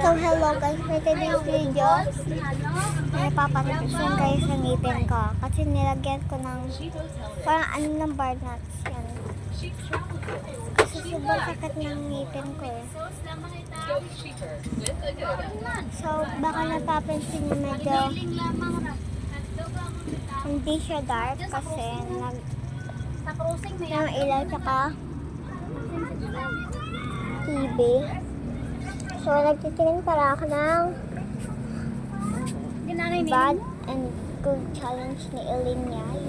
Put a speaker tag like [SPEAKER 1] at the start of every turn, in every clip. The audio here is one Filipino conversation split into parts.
[SPEAKER 1] So, hello guys, for today's video, may papatutusin kayo sa ngipin ko. Kasi nilagyan ko ng parang ano ng bar nuts yan. Kasi sobrang sakit ng ngipin ko eh. So, baka napapansin nyo medyo hindi siya dark kasi ng ilaw tsaka TV. So, nagtitingin para ako ng Bad and Good Challenge ni Elaine Yay.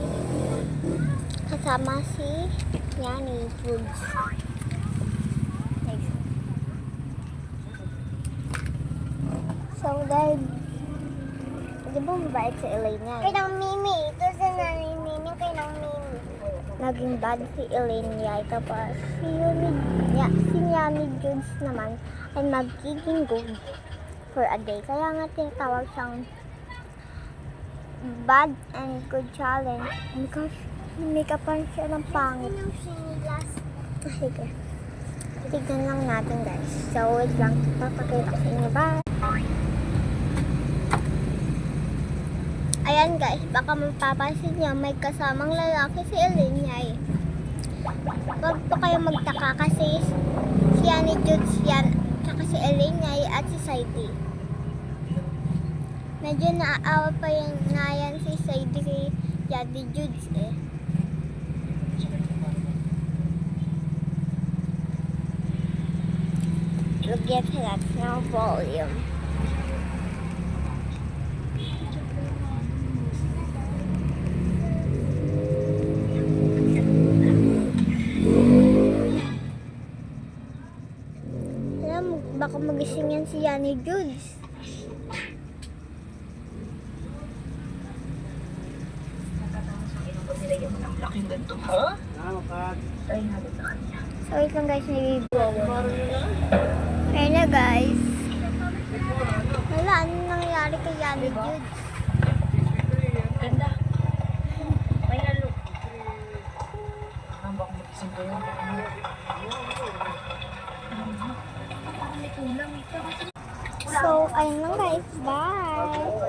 [SPEAKER 1] Kasama si Yani Goods. So, dahil di ba mabait si Elaine Yay? Kay ng Mimi. Ito sa nanay Mimi. Kay ng Mimi. Naging bad si Elaine Yay. Tapos si Yani Goods naman ay magiging good for a day. Kaya nga tinatawag siyang Bad and Good Challenge because make-upan siya ng pangit. Sige. Tignan lang natin guys. So, wait lang. Papakita ko sa inyo. Bye! Ayan guys, baka mapapansin niyo may kasamang lalaki si Elaine Yay. Huwag po kayo magtaka kasi si Yani Goods yan, tsaka si Elaine Yay at si Saidi. Medyo naaawa pa yung nayan si Saidi kay Yani Goods eh. Lagyan sa natin ng volume. Baka magising yan si Yani Goods. So, wait lang guys, nag-i-blow. Ayun na guys. Wala, ano nangyari kay Yani Goods?
[SPEAKER 2] Ganda. May halo. Baka magising kayo.
[SPEAKER 1] So, ayun lang guys. Bye!